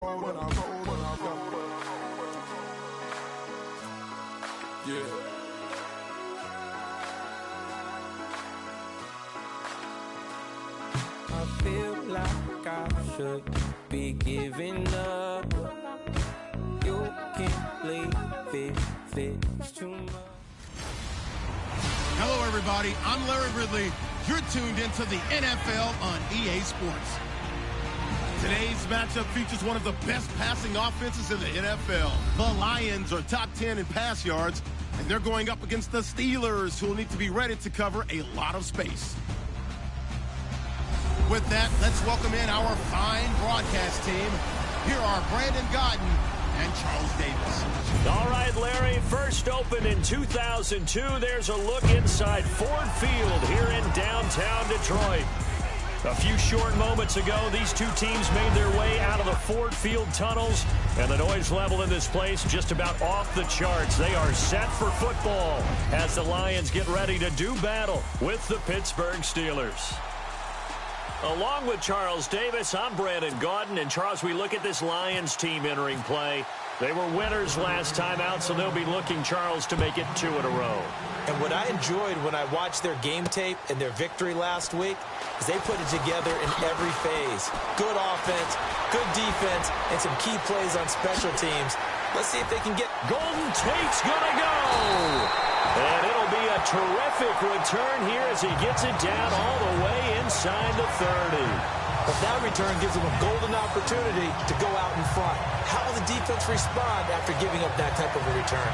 Yeah. I feel like I should be giving up. You can't leave it's too much. Hello, everybody. I'm Larry Ridley. You're tuned into the NFL on EA Sports. Today's matchup features one of the best passing offenses in the NFL. The Lions are top 10 in pass yards, and they're going up against the Steelers, who will need to be ready to cover a lot of space. With that, let's welcome in our fine broadcast team. Here are Brandon Godden and Charles Davis. All right, Larry, first opened in 2002. There's a look inside Ford Field here in downtown Detroit. A few short moments ago, these two teams made their way out of the Ford Field tunnels, and the noise level in this place just about off the charts. They are set for football as the Lions get ready to do battle with the Pittsburgh Steelers. Along with Charles Davis, I'm Brandon Godden. And Charles, we look at this Lions team entering play. They were winners last time out, so they'll be looking, Charles, to make it 2 in a row. And what I enjoyed when I watched their game tape and their victory last week is they put it together in every phase. Good offense, good defense, and some key plays on special teams. Let's see if they can get... Golden Tate's gonna go! And it'll be a terrific return here as he gets it down all the way inside the 30. But that return gives them a golden opportunity to go out in front. How will the defense respond after giving up that type of a return?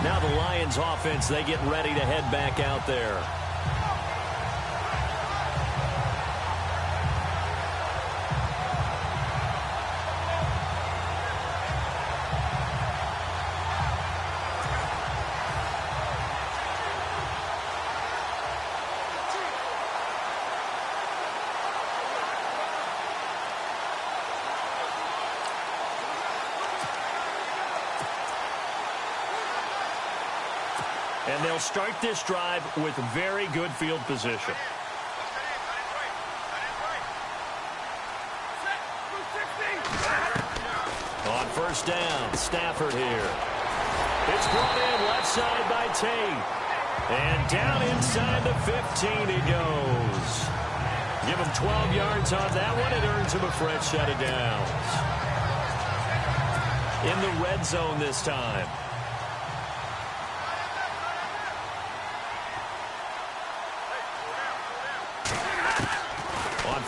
Now the Lions offense, they get ready to head back out there. And they'll start this drive with very good field position. On first down, Stafford here. It's brought in left side by Tate. And down inside the 15 he goes. Give him 12 yards on that one. It earns him a fresh set of downs. In the red zone this time.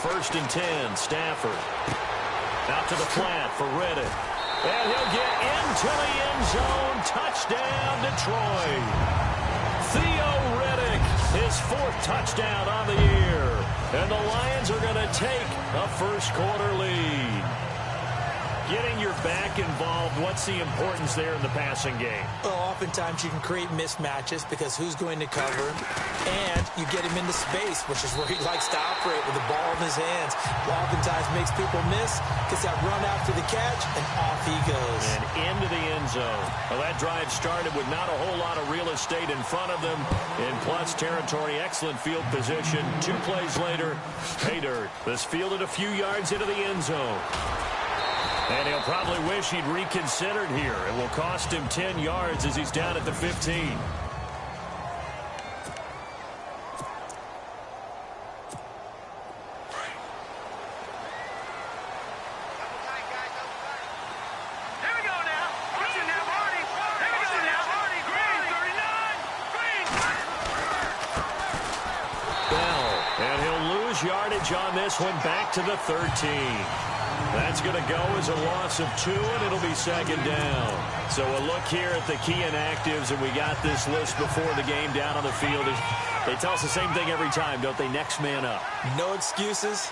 First and 10, Stafford. Out to the flat for Riddick. And he'll get into the end zone. Touchdown, Detroit. Theo Riddick, his 4th touchdown on the year. And the Lions are going to take a first-quarter lead. Getting your back involved, what's the importance there in the passing game? Well, oftentimes you can create mismatches because who's going to cover him? And you get him into space, which is where he likes to operate with the ball in his hands. Oftentimes makes people miss, gets that run after the catch, and off he goes. And into the end zone. Well, that drive started with not a whole lot of real estate in front of them. In plus territory, excellent field position. 2 plays later, pay dirt. This fielded a few yards into the end zone. And he'll probably wish he'd reconsidered here. It will cost him 10 yards as he's down at the 15. And he'll lose yardage on this one back to the 13. That's going to go as a loss of 2, and it'll be second down. So a look here at the key inactives, and we got this list before the game down on the field. They tell us the same thing every time, don't they? Next man up. No excuses.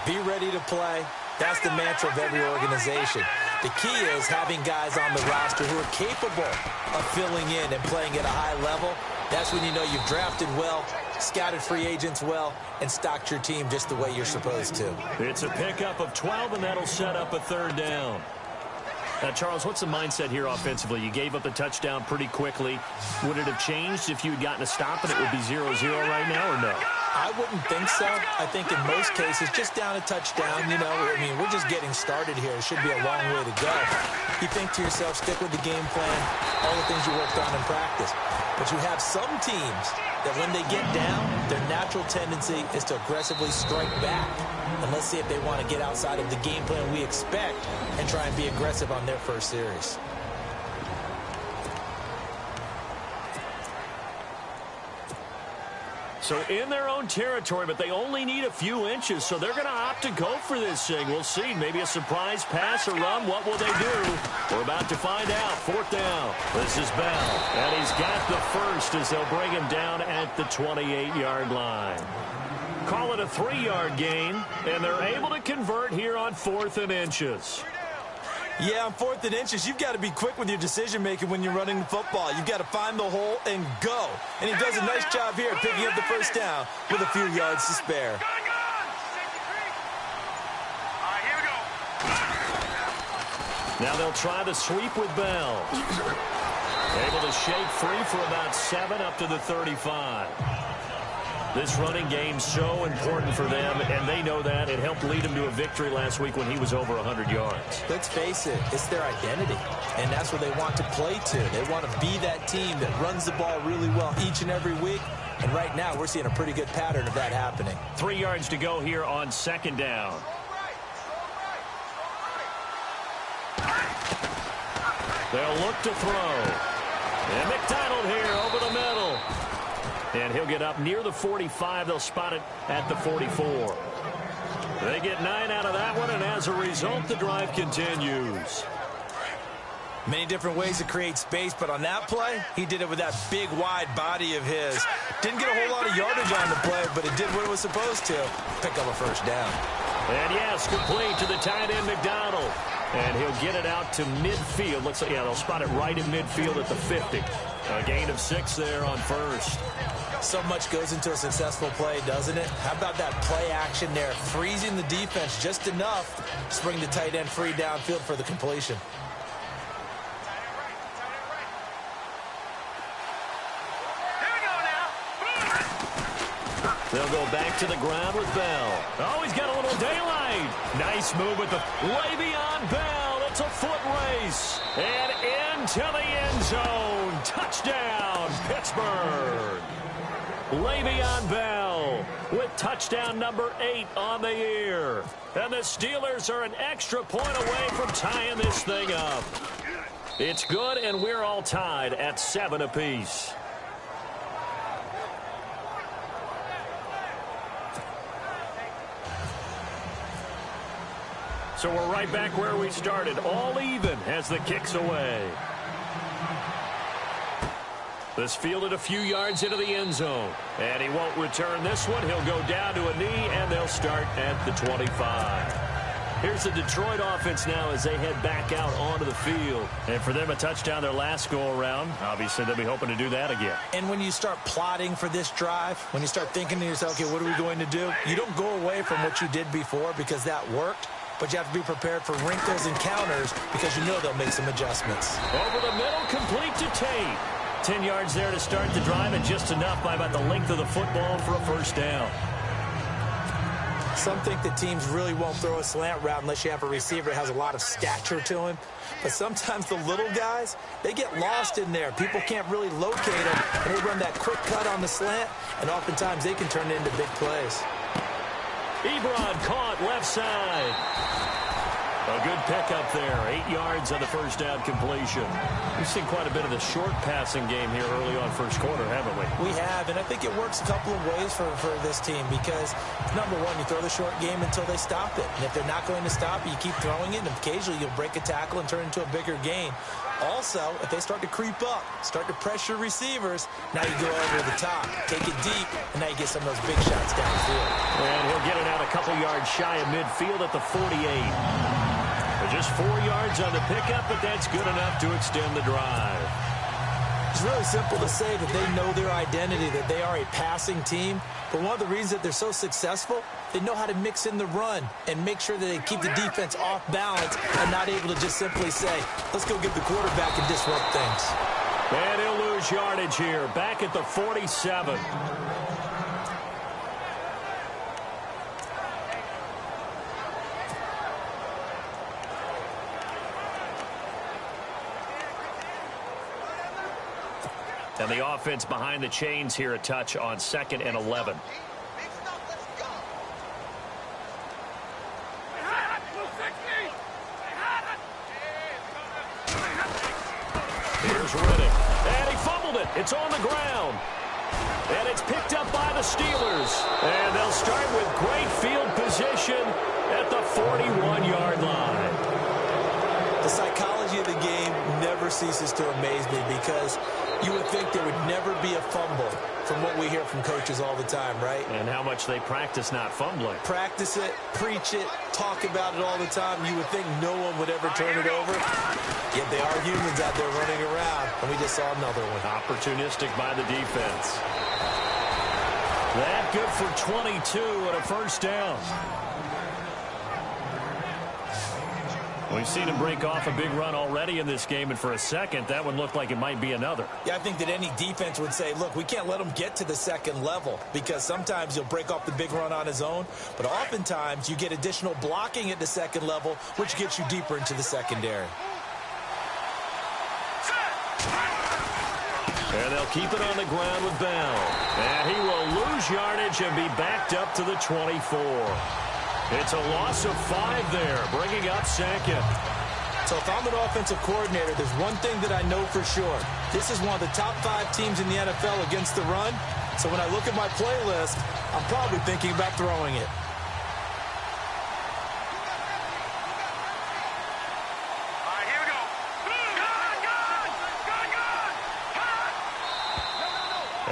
Be ready to play. That's the mantra of every organization. The key is having guys on the roster who are capable of filling in and playing at a high level. That's when you know you've drafted well, scouted free agents well, and stocked your team just the way you're supposed to. It's a pickup of 12, and that'll set up a third down. Charles, what's the mindset here offensively? You gave up the touchdown pretty quickly. Would it have changed if you had gotten a stop and it would be 0-0 right now, or no? I wouldn't think so. I think in most cases, just down a touchdown, you know, I mean, we're just getting started here. It should be a long way to go. You think to yourself, stick with the game plan, all the things you worked on in practice. But you have some teams that when they get down, their natural tendency is to aggressively strike back. And let's see if they want to get outside of the game plan we expect and try and be aggressive on their first series. So in their own territory, but they only need a few inches, so they're going to opt to go for this thing. We'll see. Maybe a surprise pass or run. What will they do? We're about to find out. 4th down. This is Bell, and he's got the first as they'll bring him down at the 28-yard line. Call it a 3-yard gain, and they're able to convert here on 4th and inches. Yeah, on 4th and inches, you've got to be quick with your decision-making when you're running the football. You've got to find the hole and go. And he does a nice job here picking up the first down with a few yards to spare. Now they'll try the sweep with Bell. Able to shake free for about 7 up to the 35. This running game's so important for them, and they know that. It helped lead them to a victory last week when he was over 100 yards. Let's face it, it's their identity, and that's what they want to play to. They want to be that team that runs the ball really well each and every week, and right now we're seeing a pretty good pattern of that happening. 3 yards to go here on 2nd down. They'll look to throw. And McDonald here over the middle. And he'll get up near the 45. They'll spot it at the 44. They get 9 out of that one, and as a result, the drive continues. Many different ways to create space, but on that play, he did it with that big, wide body of his. Didn't get a whole lot of yardage on the play, but it did what it was supposed to. Pick up a first down. And yes, complete to the tight end, McDonald. And he'll get it out to midfield. Looks like, yeah, they'll spot it right in midfield at the 50. A gain of 6 there on first. So much goes into a successful play, doesn't it? How about that play action there? Freezing the defense just enough to bring the tight end free downfield for the completion. They'll go back to the ground with Bell. Oh, he's got a little daylight. Nice move with the Le'Veon Bell. It's a foot race. And into the end zone. Touchdown, Pittsburgh. Le'Veon Bell with touchdown number 8 on the year. And the Steelers are an extra point away from tying this thing up. It's good, and we're all tied at 7 apiece. So we're right back where we started, all even as the kick's away. This fielded a few yards into the end zone. And he won't return this one. He'll go down to a knee, and they'll start at the 25. Here's the Detroit offense now as they head back out onto the field. And for them, a touchdown their last go-around. Obviously, they'll be hoping to do that again. And when you start plotting for this drive, when you start thinking to yourself, okay, what are we going to do? You don't go away from what you did before because that worked. But you have to be prepared for wrinkles and counters because you know they'll make some adjustments. Over the middle, complete to Tate. 10 yards there to start the drive, and just enough by about the length of the football for a first down. Some think that teams really won't throw a slant route unless you have a receiver that has a lot of stature to him. But sometimes the little guys, they get lost in there. People can't really locate them, and they run that quick cut on the slant, and oftentimes they can turn it into big plays. Ebron caught left side. A good pickup there. 8 yards on the first down completion. We've seen quite a bit of the short passing game here early on first quarter, haven't we? We have, and I think it works a couple of ways for this team because, number one, you throw the short game until they stop it. And if they're not going to stop it, you keep throwing it, and occasionally you'll break a tackle and turn it into a bigger gain. Also, if they start to creep up, start to pressure receivers, now you go over the top, take it deep, and now you get some of those big shots downfield. And he'll get it out a couple yards shy of midfield at the 48. Just 4 yards on the pickup, but that's good enough to extend the drive. It's really simple to say that they know their identity, that they are a passing team. But one of the reasons that they're so successful, they know how to mix in the run and make sure that they keep the defense off balance and not able to just simply say, let's go get the quarterback and disrupt things. And he'll lose yardage here, back at the 47. And the offense behind the chains here, a touch on 2nd and 11. Here's Riddick. And he fumbled it. It's on the ground. And it's picked up by the Steelers. And they'll start with great field position at the 41-yard line. The psychology of the game never ceases to amaze me because you would think there would never be a fumble from what we hear from coaches all the time, right? And how much they practice not fumbling. Practice it, preach it, talk about it all the time. You would think no one would ever turn it over. Yet they are humans out there running around, and we just saw another one. Opportunistic by the defense. That good for 22 and a first down. We've seen him break off a big run already in this game, and for a second, that one looked like it might be another. Yeah, I think that any defense would say, look, we can't let him get to the second level because sometimes he'll break off the big run on his own, but oftentimes you get additional blocking at the second level, which gets you deeper into the secondary. And they'll keep it on the ground with Bell. And he will lose yardage and be backed up to the 24. It's a loss of 5 there, bringing up 2nd. So if I'm an offensive coordinator, there's one thing that I know for sure. This is one of the top 5 teams in the NFL against the run. So when I look at my playlist, I'm probably thinking about throwing it. All right, here we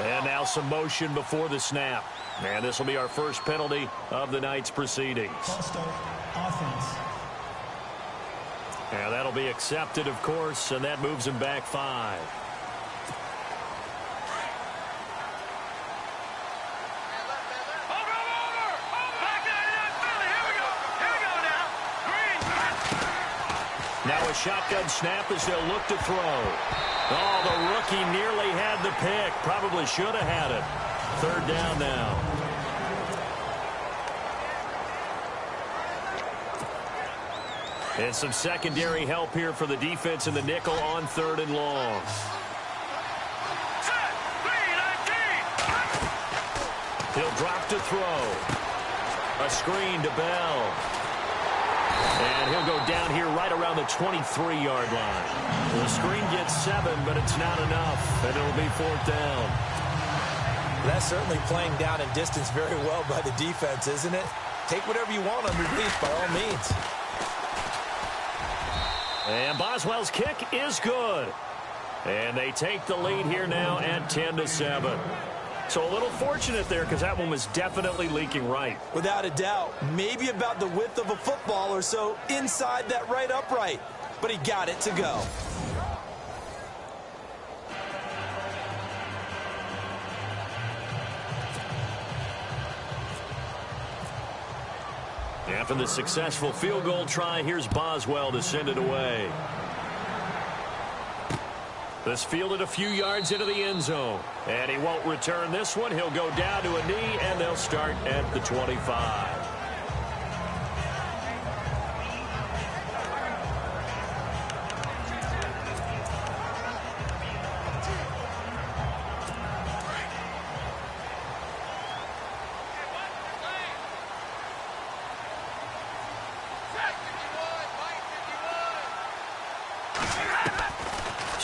go. And now some motion before the snap. And this will be our first penalty of the night's proceedings. False start, offense. And that'll be accepted, of course, and that moves him back 5. Now a shotgun snap as they'll look to throw. Oh, the rookie nearly had the pick. Probably should have had it. 3rd down now. And some secondary help here for the defense in the nickel on 3rd and long. He'll drop to throw. A screen to Bell. And he'll go down here right around the 23-yard line. The screen gets 7, but it's not enough. And it'll be 4th down. That's certainly playing down in distance very well by the defense, isn't it? Take whatever you want underneath by all means. And Boswell's kick is good. And they take the lead here now at 10-7. So a little fortunate there because that one was definitely leaking right. Without a doubt. Maybe about the width of a football or so inside that right upright. But he got it to go. After the successful field goal try, here's Boswell to send it away. This fielded a few yards into the end zone. And he won't return this one. He'll go down to a knee, and they'll start at the 25.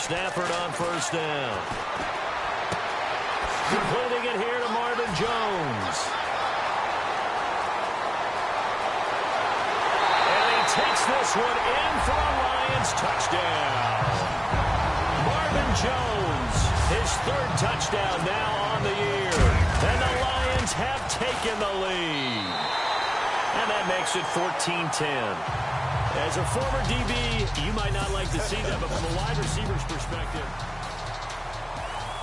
Stafford on 1st down. Completing it here to Marvin Jones. And he takes this one in for a Lions touchdown. Marvin Jones, his 3rd touchdown now on the year. And the Lions have taken the lead. And that makes it 14-10. As a former DB, you might not like to see that, but from a wide receiver's perspective,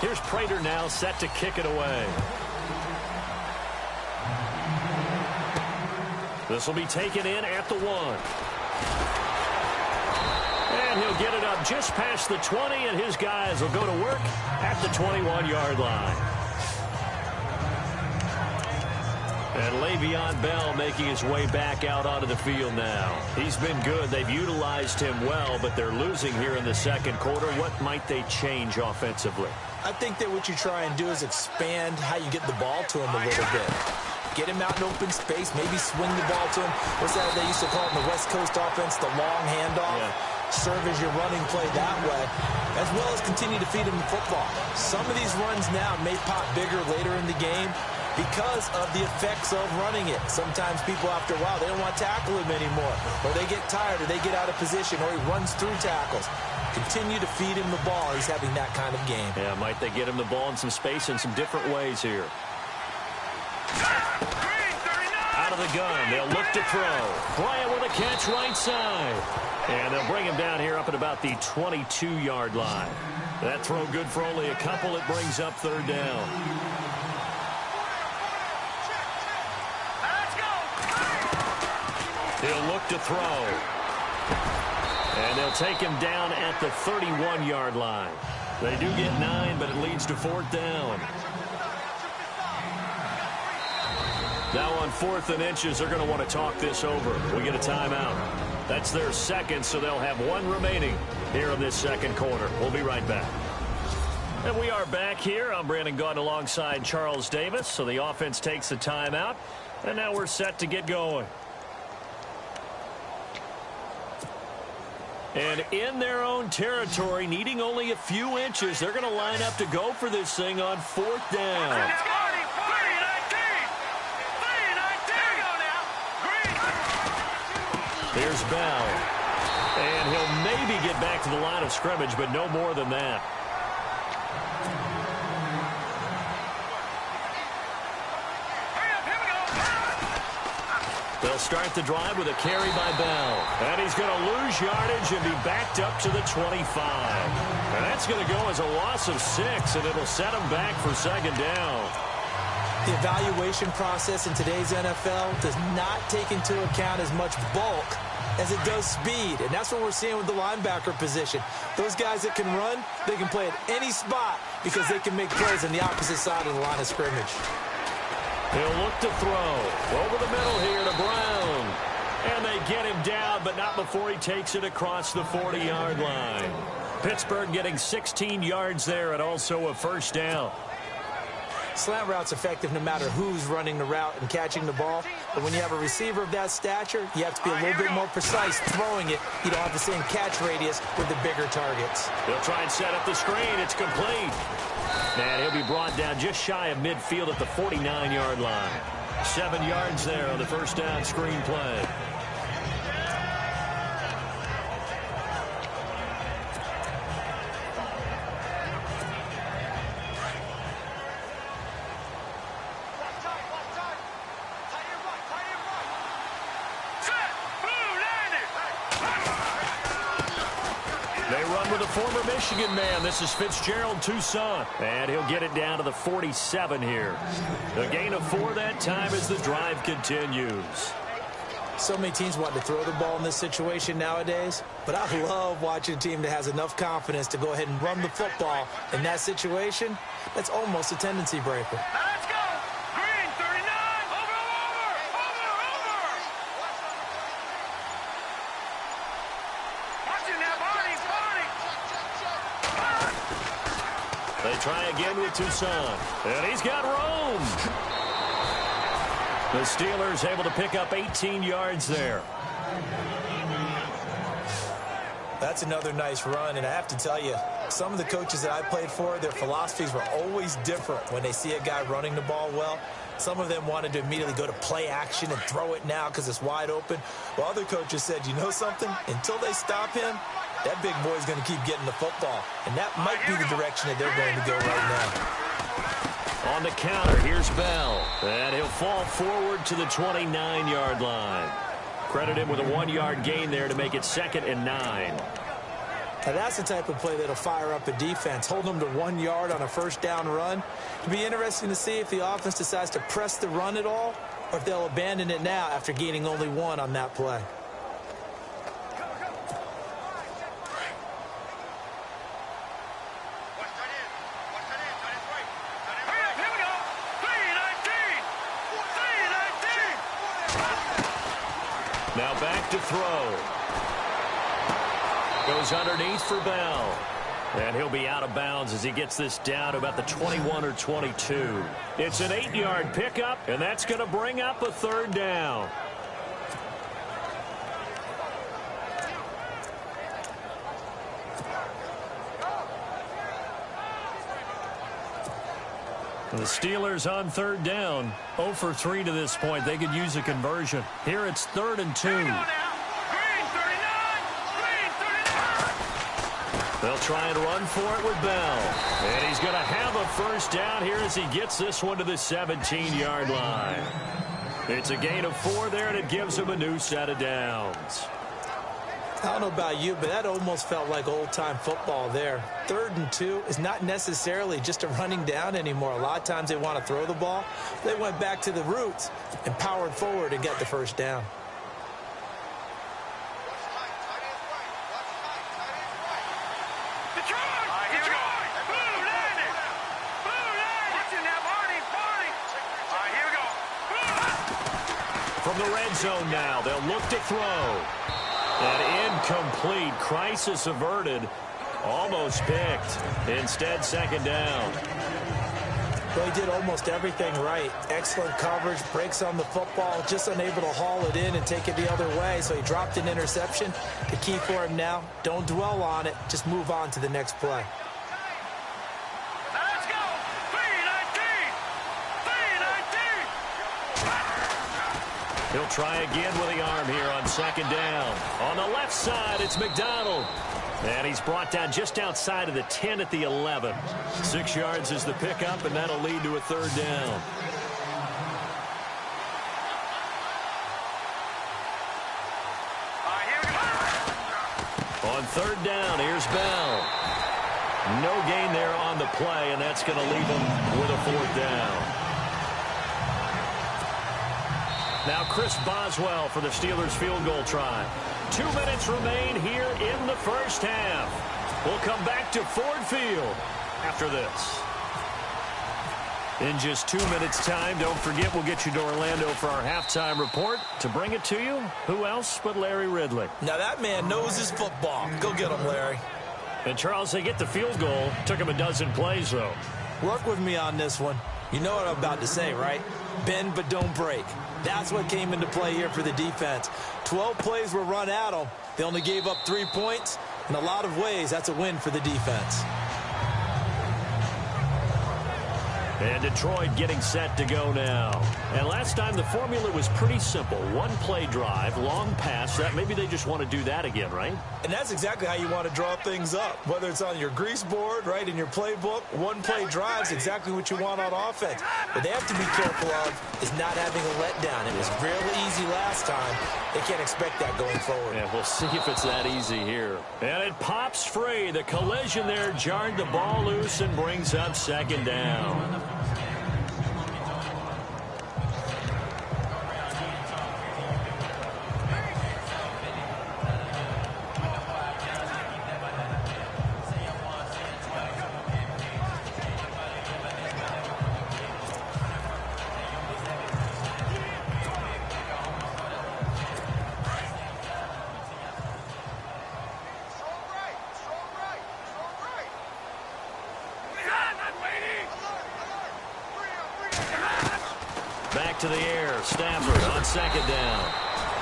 Here's Prater now set to kick it away. This will be taken in at the 1. And he'll get it up just past the 20, and his guys will go to work at the 21-yard line. And Le'Veon Bell making his way back out onto the field now. He's been good. They've utilized him well, but they're losing here in the second quarter. What might they change offensively? I think that what you try and do is expand how you get the ball to him a little bit. Get him out in open space, maybe swing the ball to him. What's that they used to call it in the West Coast offense, the long handoff? Yeah. Serve as your running play that way, as well as continue to feed him the football. Some of these runs now may pop bigger later in the game because of the effects of running it. Sometimes people, after a while, they don't want to tackle him anymore, or they get tired, or they get out of position, or he runs through tackles. Continue to feed him the ball. He's having that kind of game. Yeah, might they get him the ball in some space in some different ways here. Out of the gun, they'll look to throw. Bryant with a catch right side. And they'll bring him down here up at about the 22-yard line. That throw good for only a couple. It brings up third down. He'll look to throw. And they'll take him down at the 31-yard line. They do get 9, but it leads to fourth down. Now on 4th and inches, they're going to want to talk this over. We get a timeout. That's their second, so they'll have 1 remaining here in this second quarter. We'll be right back. And we are back here. I'm Brandon Gaunt alongside Charles Davis. So the offense takes the timeout, and now we're set to get going. And in their own territory, needing only a few inches, they're going to line up to go for this thing on 4th down. Here's Bell. And he'll maybe get back to the line of scrimmage, but no more than that. They'll start the drive with a carry by Bell. And he's going to lose yardage and be backed up to the 25. And that's going to go as a loss of 6, and it'll set him back for second down. The evaluation process in today's NFL does not take into account as much bulk as it does speed. And that's what we're seeing with the linebacker position. Those guys that can run, they can play at any spot because they can make plays on the opposite side of the line of scrimmage. He'll look to throw. Over the middle here to Brown. And they get him down, but not before he takes it across the 40-yard line. Pittsburgh getting 16 yards there and also a first down. Slant route's effective no matter who's running the route and catching the ball. But when you have a receiver of that stature, you have to be a little bit more precise throwing it. You don't have the same catch radius with the bigger targets. They'll try and set up the screen. It's complete. And he'll be brought down just shy of midfield at the 49-yard line. 7 yards there on the first down screen play. Former Michigan man. This is Fitzgerald Toussaint. And he'll get it down to the 47 here. A gain of 4 that time as the drive continues. So many teams want to throw the ball in this situation nowadays. But I love watching a team that has enough confidence to go ahead and run the football in that situation. That's almost a tendency breaker. Let's go! Green, 39! Over! Watching that body! They try again with Toussaint. And he's got room. The Steelers able to pick up 18 yards there. That's another nice run, and I have to tell you, some of the coaches that I played for, their philosophies were always different when they see a guy running the ball well. Some of them wanted to immediately go to play action and throw it now because it's wide open. While other coaches said, you know something? Until they stop him, that big boy's going to keep getting the football. And that might be the direction that they're going to go right now. On the counter, here's Bell. And he'll fall forward to the 29-yard line. Credit him with a 1-yard gain there to make it 2nd and 9. Now that's the type of play that'll fire up a defense. Hold them to 1 yard on a first down run. It'll be interesting to see if the offense decides to press the run at all, or if they'll abandon it now after gaining only 1 on that play. Now back to throw. Goes underneath for Bell. And he'll be out of bounds as he gets this down to about the 21 or 22. It's an 8-yard pickup, and that's going to bring up a third down. The Steelers on third down, 0 for 3 to this point. They could use a conversion. Here it's 3rd and 2. They'll try and run for it with Bell. And he's going to have a first down here as he gets this one to the 17-yard line. It's a gain of 4 there, and it gives him a new set of downs. I don't know about you, but that almost felt like old-time football there. 3rd and 2 is not necessarily just a running down anymore. A lot of times they want to throw the ball. They went back to the roots and powered forward and got the first down. From the red zone now, they'll look to throw. And incomplete. Crisis averted. Almost picked. Instead, 2nd down. Well, he did almost everything right. Excellent coverage, breaks on the football, just unable to haul it in and take it the other way. So he dropped an interception. The key for him now, don't dwell on it. Just move on to the next play. Let's go! 3-19! He'll try again with the arm here on 2nd down. On the left side, it's McDonald. And he's brought down just outside of the 10 at the 11. 6 yards is the pickup, and that'll lead to a 3rd down. On 3rd down, here's Bell. No gain there on the play, and that's going to leave him with a 4th down. Now Chris Boswell for the Steelers field goal try. 2 minutes remain here in the first half. We'll come back to Ford Field after this. In just 2 minutes' time, don't forget we'll get you to Orlando for our halftime report. To bring it to you, who else but Larry Ridley? Now that man knows his football. Go get him, Larry. And Charles, they get the field goal. Took him a dozen plays, though. Work with me on this one. You know what I'm about to say, right? Bend but don't break. That's what came into play here for the defense. 12 plays were run at them. They only gave up 3 points. In a lot of ways, that's a win for the defense. And Detroit getting set to go now. And last time the formula was pretty simple. 1 play drive, long pass. That maybe they just want to do that again, right? And that's exactly how you want to draw things up. Whether it's on your grease board, right, in your playbook, 1 play drive is exactly what you want on offense. What they have to be careful of is not having a letdown. It was real easy last time. They can't expect that going forward. Yeah, we'll see if it's that easy here. And it pops free. The collision there jarred the ball loose and brings up 2nd down. Back to the air. Stafford on 2nd down.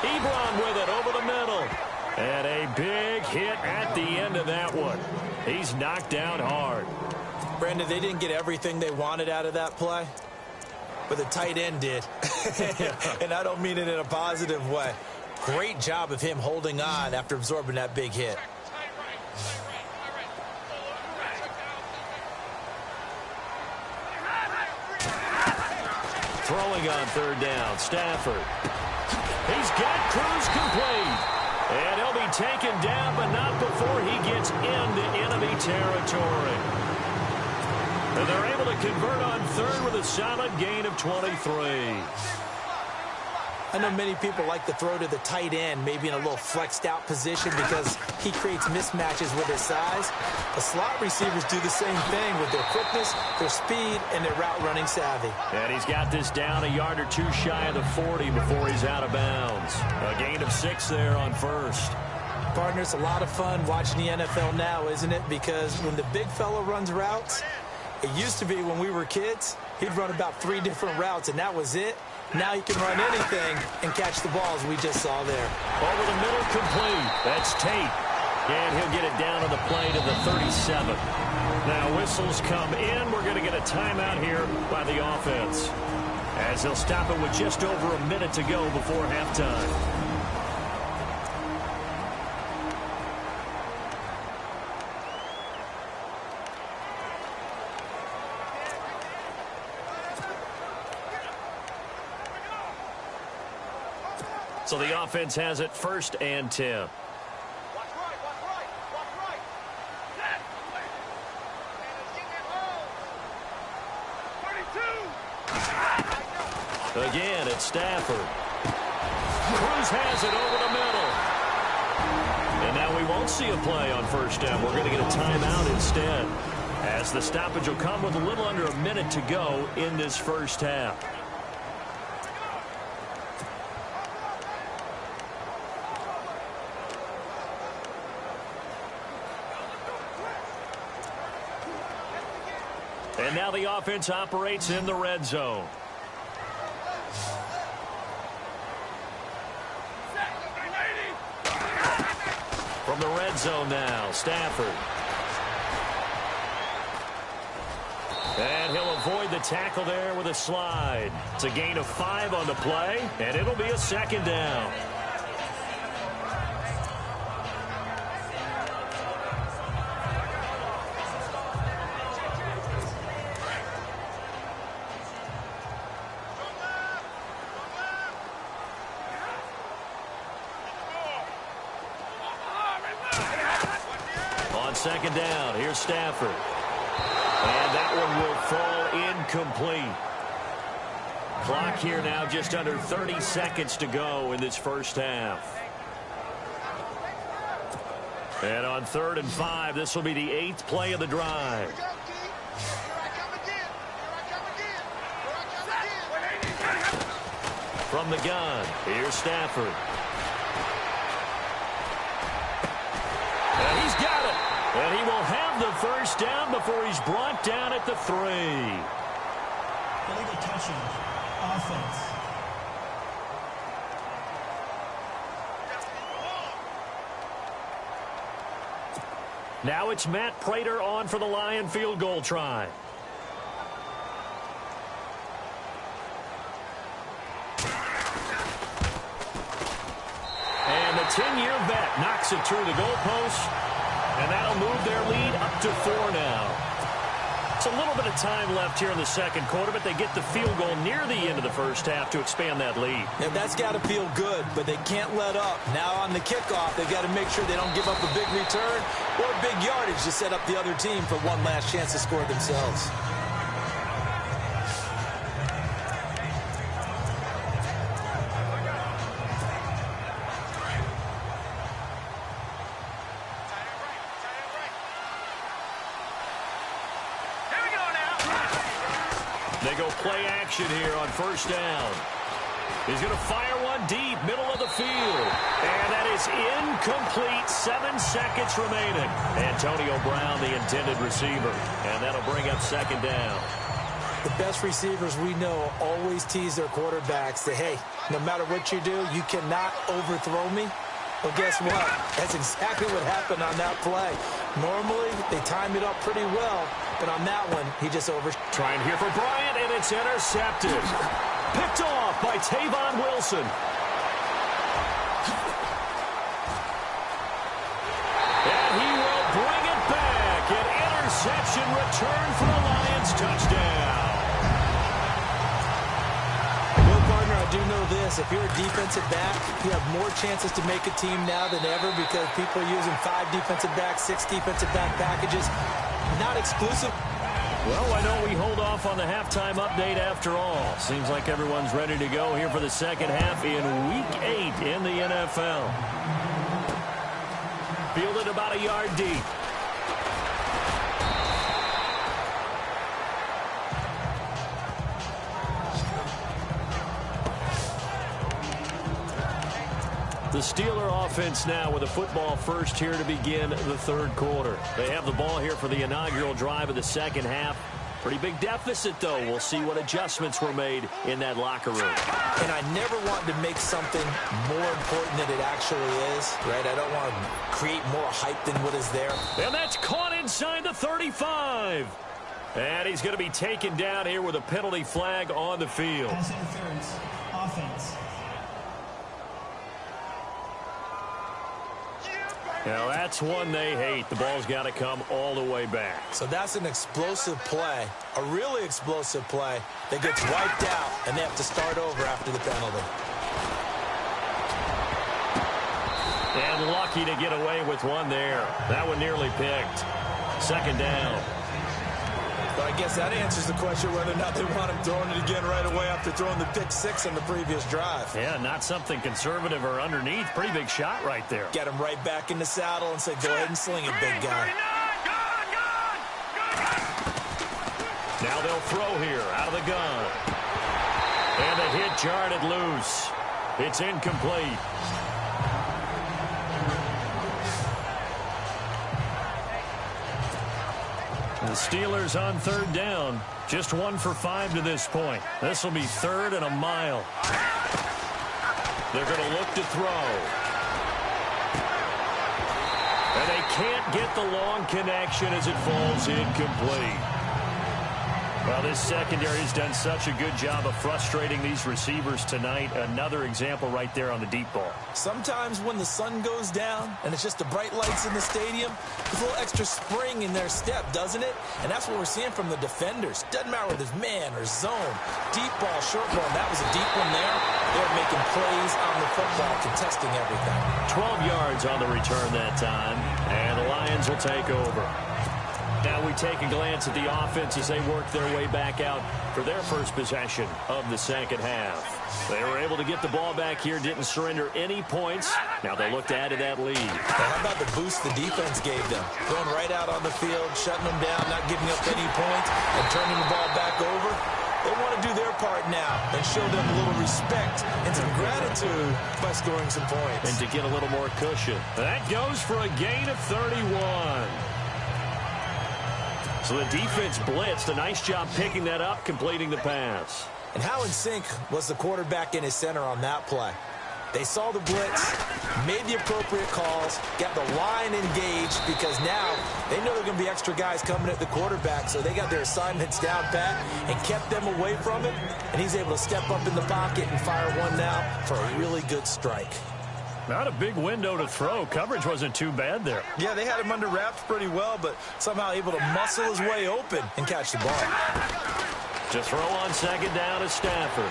Ebron with it over the middle. And a big hit at the end of that one. He's knocked down hard. Brandon, they didn't get everything they wanted out of that play, but the tight end did. And I don't mean it in a positive way. Great job of him holding on after absorbing that big hit. Throwing on 3rd down, Stafford. He's got Cruz complete. And he'll be taken down, but not before he gets into enemy territory. And they're able to convert on third with a solid gain of 23. I know many people like to throw to the tight end, maybe in a little flexed out position because he creates mismatches with his size. The slot receivers do the same thing with their quickness, their speed, and their route running savvy. And he's got this down a yard or two shy of the 40 before he's out of bounds. A gain of 6 there on first. Partner, it's a lot of fun watching the NFL now, isn't it? Because when the big fella runs routes, it used to be when we were kids, he'd run about 3 different routes, and that was it. Now he can run anything and catch the balls we just saw there. Over the middle, complete. That's Tate. And he'll get it down on the play to the 37. Now whistles come in. We're going to get a timeout here by the offense, as they'll stop it with just over a minute to go before halftime. So the offense has it 1st and 10. Watch right, watch right, watch right. Set. And it's getting it low. 32. Again, it's Stafford. Cruz has it over the middle. And now we won't see a play on 1st down. We're going to get a timeout instead, as the stoppage will come with a little under a minute to go in this 1st half. And now the offense operates in the red zone. From the red zone now, Stafford. And he'll avoid the tackle there with a slide. It's a gain of 5 on the play, and it'll be a 2nd down. On 2nd down, here's Stafford. And that one will fall incomplete. Clock here now just under 30 seconds to go in this 1st half. And on 3rd and 5, this will be the 8th play of the drive. From the gun, here's Stafford. And he's got it. And he will have the 1st down before he's brought down at the 3. Illegal touching. Offense. Now it's Matt Prater on for the Lion field goal try. And the 10-year vet knocks it through the goalpost. And that'll move their lead up to 4 now. It's a little bit of time left here in the 2nd quarter, but they get the field goal near the end of the 1st half to expand that lead. And that's got to feel good, but they can't let up. Now on the kickoff, they've got to make sure they don't give up a big return or big yardage to set up the other team for one last chance to score themselves. They go play action here on 1st down. He's going to fire one deep, middle of the field. And that is incomplete. 7 seconds remaining. Antonio Brown, the intended receiver. And that'll bring up 2nd down. The best receivers we know always tease their quarterbacks that, hey, no matter what you do, you cannot overthrow me. Well, guess what? That's exactly what happened on that play. Normally, they time it up pretty well, but on that one, he just Trying here for Bryant, and it's intercepted. Picked off by Tavon Wilson. And he will bring it back. An interception return for the Lions touchdown. Well, partner, I do know this. If you're a defensive back, you have more chances to make a team now than ever because people are using 5 defensive backs, 6 defensive back packages. Not exclusive. Well, why don't we hold off on the halftime update after all? Seems like everyone's ready to go here for the second half in Week 8 in the NFL. Fielded about a yard deep. The Steeler offense now with a football first here to begin the third quarter. They have the ball here for the inaugural drive of the second half. Pretty big deficit, though. We'll see what adjustments were made in that locker room. And I never want to make something more important than it actually is, right? I don't want to create more hype than what is there. And that's caught inside the 35. And he's going to be taken down here with a penalty flag on the field. Pass interference. Offense. Now, that's one they hate. The ball's got to come all the way back. So that's an explosive play, a really explosive play that gets wiped out, and they have to start over after the penalty. And lucky to get away with one there. That one nearly picked. Second down. But I guess that answers the question whether or not they want him throwing it again right away after throwing the pick 6 on the previous drive. Yeah, not something conservative or underneath. Pretty big shot right there. Get him right back in the saddle and say, go ahead and sling it, big guy. Now they'll throw here out of the gun. And the hit jarred it loose. It's incomplete. The Steelers on third down. Just 1 for 5 to this point. This will be 3rd and a mile. They're going to look to throw. And they can't get the long connection as it falls incomplete. Well, this secondary has done such a good job of frustrating these receivers tonight. Another example right there on the deep ball. Sometimes when the sun goes down and it's just the bright lights in the stadium, there's a little extra spring in their step, doesn't it? And that's what we're seeing from the defenders. Doesn't matter whether it's man or zone. Deep ball, short ball. That was a deep one there. They're making plays on the football, contesting everything. 12 yards on the return that time. And the Lions will take over. Now we take a glance at the offense as they work their way back out for their first possession of the second half. They were able to get the ball back here, didn't surrender any points. Now they'll look to add to that lead. Now, how about the boost the defense gave them? Going right out on the field, shutting them down, not giving up any points, and turning the ball back over. They want to do their part now and show them a little respect and some gratitude by scoring some points. And to get a little more cushion. That goes for a gain of 31. So the defense blitzed. A nice job picking that up, completing the pass. And how in sync was the quarterback and his center on that play? They saw the blitz, made the appropriate calls, got the line engaged because now they know there are going to be extra guys coming at the quarterback, so they got their assignments down pat and kept them away from it, and he's able to step up in the pocket and fire one now for a really good strike. Not a big window to throw. Coverage wasn't too bad there. Yeah, they had him under wraps pretty well, but somehow able to muscle his way open and catch the ball. To throw on second down is Stafford.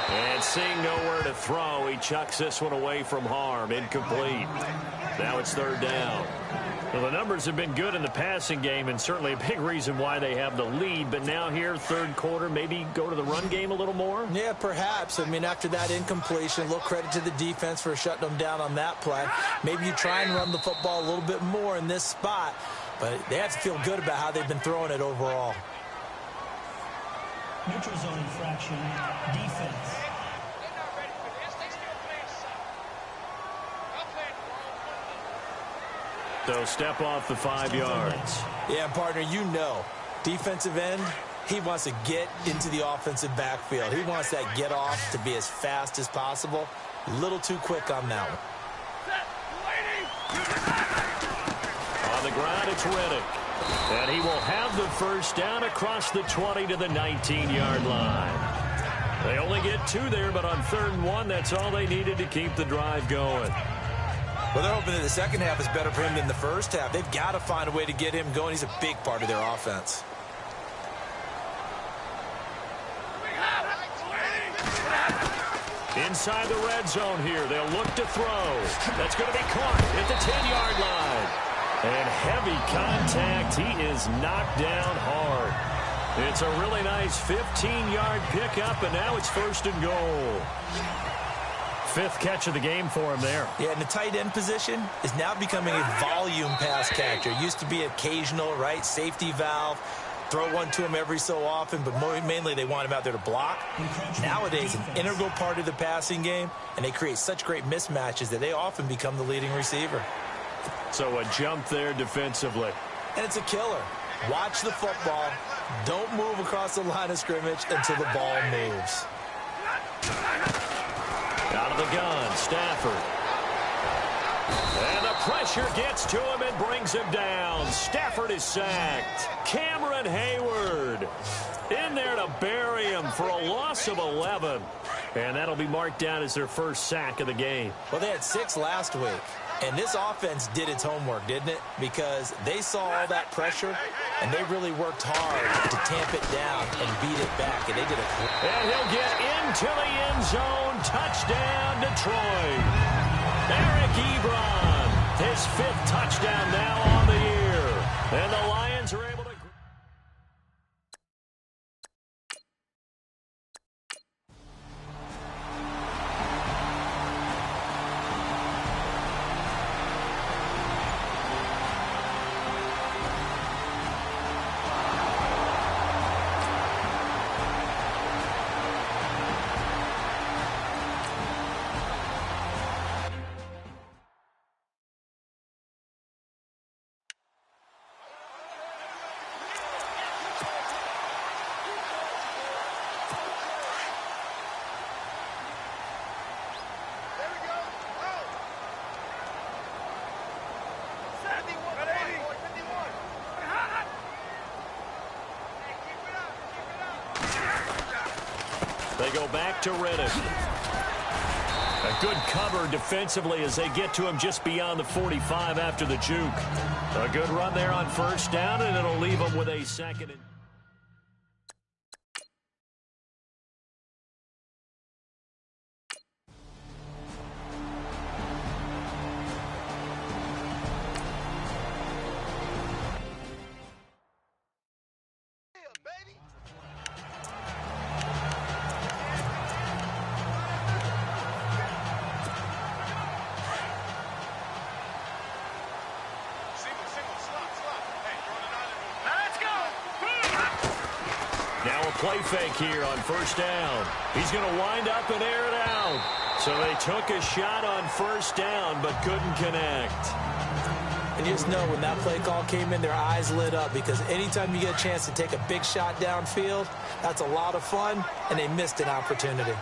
And seeing nowhere to throw, he chucks this one away from harm. Incomplete. Now it's third down. Well, the numbers have been good in the passing game, and certainly a big reason why they have the lead. But now here, third quarter, maybe go to the run game a little more? Yeah, perhaps. I mean, after that incompletion, a little credit to the defense for shutting them down on that play. Maybe you try and run the football a little bit more in this spot, but they have to feel good about how they've been throwing it overall. Neutral zone infraction. Defense. So step off the 5 yards. Yeah, partner, you know, defensive end, he wants to get into the offensive backfield. He wants that get off to be as fast as possible. A little too quick on that one. On the ground, it's Riddick. And he will have the first down across the 20 to the 19-yard line. They only get 2 there, but on 3rd and 1, that's all they needed to keep the drive going. Well, they're hoping that the second half is better for him than the first half. They've got to find a way to get him going. He's a big part of their offense. Inside the red zone here. They'll look to throw. That's going to be caught at the 10-yard line. And heavy contact. He is knocked down hard. It's a really nice 15-yard pickup, and now it's 1st and goal. 5th catch of the game for him there. Yeah, and the tight end position is now becoming a volume pass catcher. It used to be occasional, right, safety valve. Throw one to him every so often, but mainly they want him out there to block. Nowadays, an integral part of the passing game, and they create such great mismatches that they often become the leading receiver. So a jump there defensively. And it's a killer. Watch the football. Don't move across the line of scrimmage until the ball moves. Out of the gun, Stafford. And the pressure gets to him and brings him down. Stafford is sacked. Cameron Hayward in there to bury him for a loss of 11. And that'll be marked down as their first sack of the game. Well, they had 6 last week. And this offense did its homework, didn't it? Because they saw all that pressure, and they really worked hard to tamp it down and beat it back. And they did it. And he'll get into the end zone. Touchdown, Detroit. Eric Ebron, his 5th touchdown now on the year. And the Lions are able to... They go back to Reddick. A good cover defensively as they get to him just beyond the 45 after the juke. A good run there on 1st down, and it'll leave them with a 2nd and... Play fake here on 1st down. He's going to wind up and air it out. So they took a shot on 1st down but couldn't connect. And you just know when that play call came in, their eyes lit up because anytime you get a chance to take a big shot downfield, that's a lot of fun, and they missed an opportunity.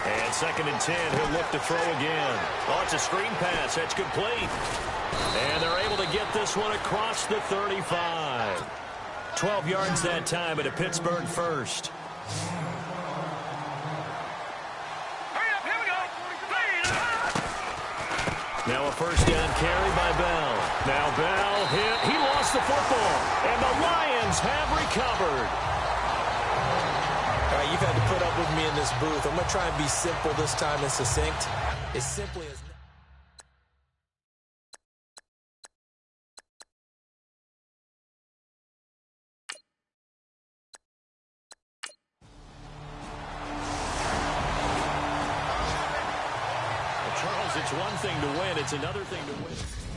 And 2nd and 10, he'll look to throw again. Oh, it's a screen pass. That's complete. And they're able to get this one across the 35. 12 yards that time at a Pittsburgh 1st. Now a 1st down carry by Bell. Now Bell hit. He lost the football. And the Lions have recovered. All right, you've had to put up with me in this booth. I'm going to try and be simple this time and succinct. As simply as... It's one thing to win, it's another thing to win.